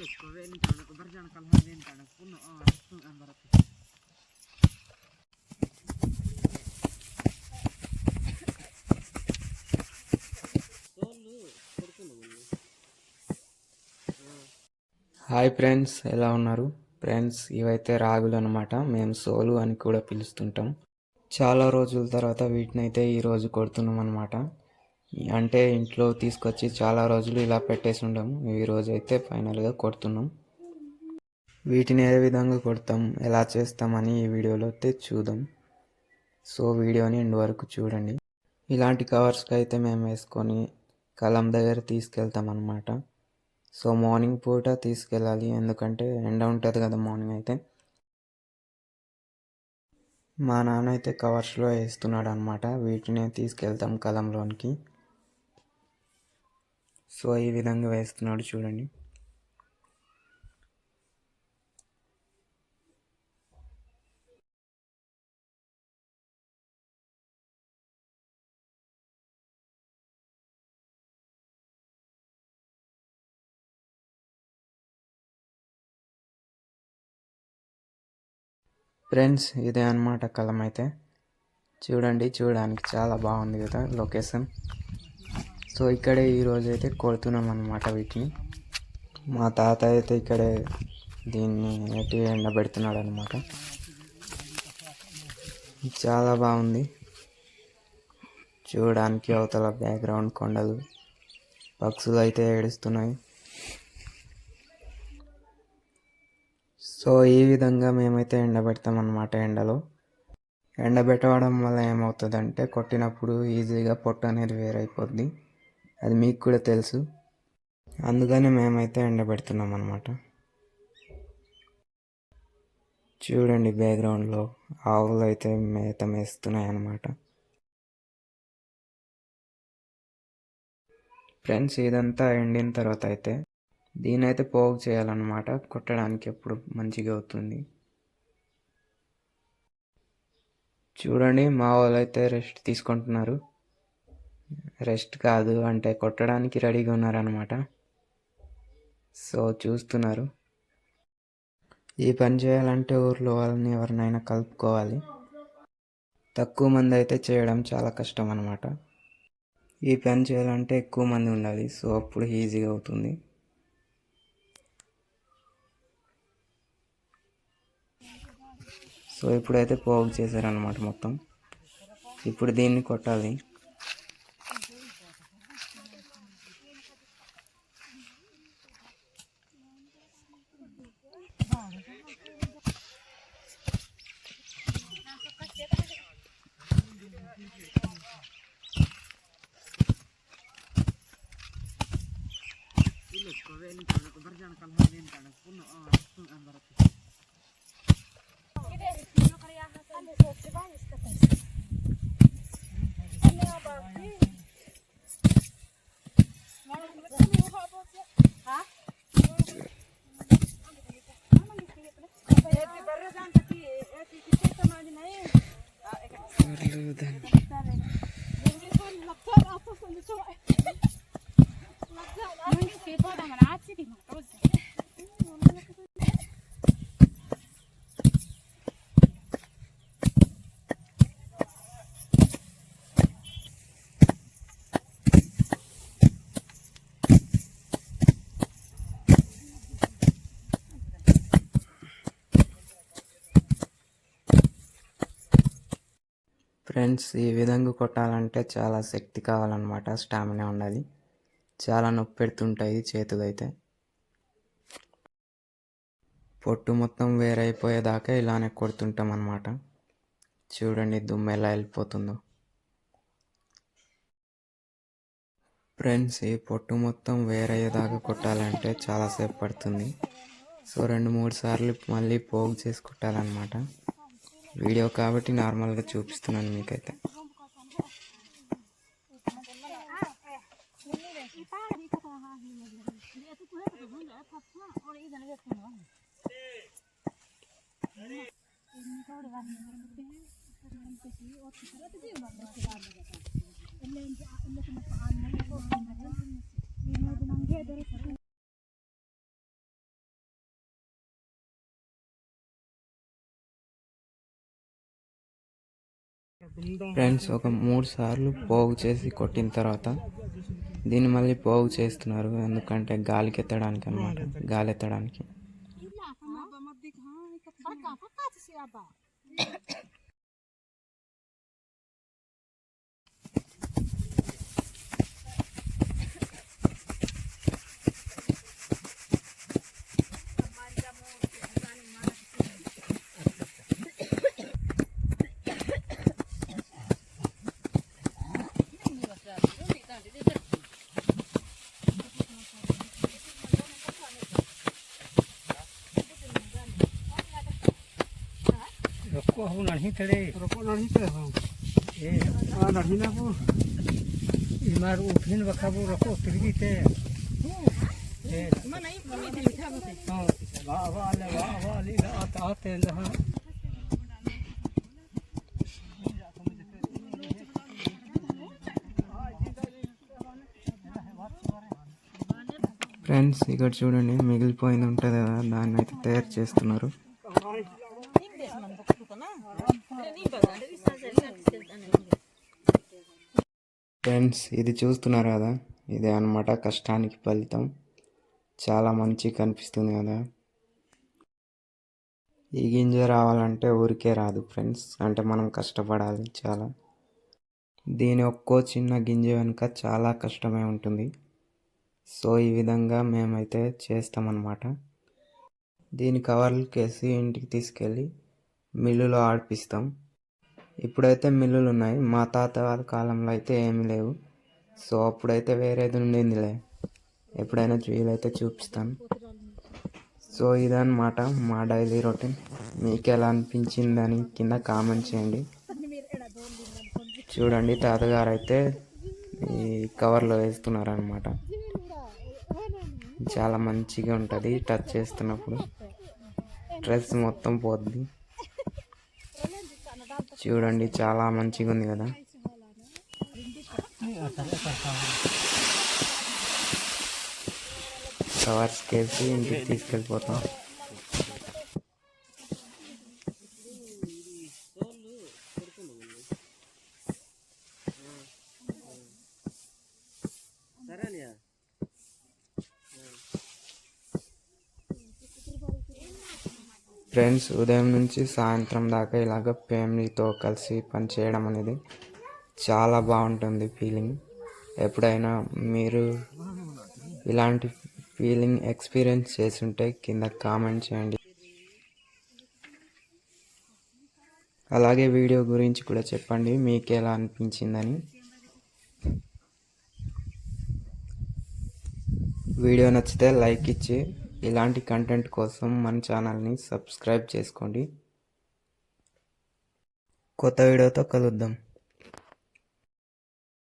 Hi friends, ఎలా ఉన్నారు friends? ఇవైతే రాగులు అనమాట. మేము సోలు అని కూడా పిలుస్తుంటాం. చాలా రోజుల తర్వాత వీటిని అయితే ఈరోజు కొడుతున్నాం అనమాట. అంటే ఇంట్లో తీసుకొచ్చి చాలా రోజులు ఇలా పెట్టేసి ఉండము. ఈరోజు అయితే ఫైనల్గా కొడుతున్నాం. వీటిని ఏ విధంగా కొడతాం, ఎలా చేస్తామని ఈ వీడియోలో అయితే చూద్దాం. సో వీడియోని ఎండ్ వరకు చూడండి. ఇలాంటి కవర్స్కి అయితే మేము వేసుకొని కలం దగ్గర తీసుకెళ్తాం అనమాట. సో మార్నింగ్ పూట తీసుకెళ్ళాలి, ఎందుకంటే ఎండ ఉంటుంది కదా మార్నింగ్ అయితే. మా నాన్న అయితే కవర్స్లో వేస్తున్నాడు అనమాట. వీటిని తీసుకెళ్తాం కలంలోనికి. సో ఈ విధంగా వేస్తున్నాడు చూడండి. ఫ్రెండ్స్, ఇదే అనమాట కలం అయితే. చూడండి, చూడడానికి చాలా బాగుంది కదా లొకేషన్. సో ఇక్కడే ఈరోజు అయితే కొడుతున్నాం అనమాట వీటిని. మా తాత అయితే ఇక్కడే దీన్ని ఎట్టి ఎండబెడుతున్నాడు అనమాట. చాలా బాగుంది చూడడానికి. అవతల బ్యాక్గ్రౌండ్ కొండలు, పక్షులు అయితే ఏడుస్తున్నాయి. సో ఈ విధంగా మేమైతే ఎండబెడతాం అన్నమాట. ఎండబెట్టడం వల్ల ఏమవుతుందంటే కొట్టినప్పుడు ఈజీగా పొట్టు అనేది వేరైపోద్ది. అది మీకు కూడా తెలుసు. అందుకని మేమైతే ఎండబెడుతున్నాం అన్నమాట. చూడండి, బ్యాక్గ్రౌండ్లో ఆవులు అయితే మేత మేస్తున్నాయి అన్నమాట. ఫ్రెండ్స్, ఇదంతా ఎండిన తర్వాత అయితే దీనైతే పోగు చేయాలన్నమాట. కొట్టడానికి ఎప్పుడు మంచిగా అవుతుంది. చూడండి, మా వాళ్ళు అయితే రెస్ట్ తీసుకుంటున్నారు. రెస్ట్ కాదు, అంటే కొట్టడానికి రెడీగా ఉన్నారనమాట. సో చూస్తున్నారు. ఈ పని చేయాలంటే ఊర్లో వాళ్ళని ఎవరినైనా కలుపుకోవాలి. తక్కువ మంది అయితే చేయడం చాలా కష్టం అనమాట. ఈ పని చేయాలంటే ఎక్కువ మంది ఉండాలి. సో అప్పుడు ఈజీగా అవుతుంది. సో ఇప్పుడైతే పోగు చేశారనమాట మొత్తం. ఇప్పుడు దీన్ని కొట్టాలి. ఫ్రెండ్స్, ఈ విధంగా కొట్టాలంటే చాలా శక్తి కావాలన్నమాట. స్టామినా ఉండాలి. చాలా నొప్పి పెడుతుంటాయి చేతులు అయితే. పొట్టు మొత్తం వేరైపోయేదాకా ఇలానే కొడుతుంటాం అన్నమాట. చూడండి దుమ్ము ఎలా వెళ్ళిపోతుందో. ఫ్రెండ్స్, ఈ పొట్టు మొత్తం వేరయ్యేదాకా కొట్టాలంటే చాలాసేపు పడుతుంది. సో 2-3 సార్లు మళ్ళీ పోగు చేసి కొట్టాలన్నమాట. వీడియో కాబట్టి నార్మల్గా చూపిస్తున్నాను మీకైతే. ఫ్రెండ్స్, ఒక 3 సార్లు పోగు చేసి కొట్టిన తర్వాత దీన్ని మళ్ళీ పోగు చేస్తున్నారు. ఎందుకంటే గాలికి ఎత్తడానికి అనమాట, గాలి ఎత్తడానికి. Rokok aku nanti tadi. Rokok nanti tadi. Nanti aku. Imar upin bakabu rokok pergi teh. Mana ini kami di sana teh. Wah, ate dah. Friends, ఇక్కడ చూడండి, మిగిలిపోయింది ఉంటుంది కదా, దాన్ని అయితే తయారు చేస్తున్నారు. ఫ్రెండ్స్, ఇది చూస్తున్నారు కదా, ఇదే అన్నమాట కష్టానికి ఫలితం. చాలా మంచి కనిపిస్తుంది కదా. ఈ గింజ రావాలంటే ఊరికే రాదు ఫ్రెండ్స్, అంటే మనం కష్టపడాలి చాలా. దీని ఒక్కో చిన్న గింజ వెనుక చాలా కష్టమే ఉంటుంది. సో ఈ విధంగా మేమైతే చేస్తామన్నమాట. దీని కవర్లకి వేసి ఇంటికి తీసుకెళ్ళి మిల్లులో ఆడిపిస్తాం. ఇప్పుడైతే మిల్లులు ఉన్నాయి, మా తాత వాళ్ళ కాలంలో అయితే ఏమీ లేవు. సో అప్పుడైతే వేరేది ఉండిందిలే, ఎప్పుడైనా వీలైతే చూపిస్తాను. సో ఇదన్నమాట మా డైలీ రొటీన్. మీకు ఎలా అనిపించిందని కింద కామెంట్ చేయండి. చూడండి, తాతగారు అయితే ఈ కవర్లో వేస్తున్నారనమాట. చాలా మంచిగా ఉంటుంది, టచ్ చేస్తున్నప్పుడు స్ట్రెస్ మొత్తం పోద్ది. చూడండి, చాలా మంచిగా ఉంది కదా. కవర్స్ కేసి ఇంటికి తీసుకెళ్ళిపోతాం. ఫ్రెండ్స్, ఉదయం నుంచి సాయంత్రం దాకా ఇలాగ ఫ్యామిలీతో కలిసి పని చేయడం అనేది చాలా బాగుంటుంది ఫీలింగ్. ఎప్పుడైనా మీరు ఇలాంటి ఫీలింగ్ ఎక్స్పీరియన్స్ చేస్తుంటే కింద కామెంట్ చేయండి. అలాగే వీడియో గురించి కూడా చెప్పండి, మీకు ఎలా అనిపించిందని. వీడియో నచ్చితే లైక్ ఇచ్చి ఇలాంటి కంటెంట్ కోసం మన ఛానల్ని సబ్స్క్రైబ్ చేసుకోండి. కొత్త వీడియోతో కలుద్దాం.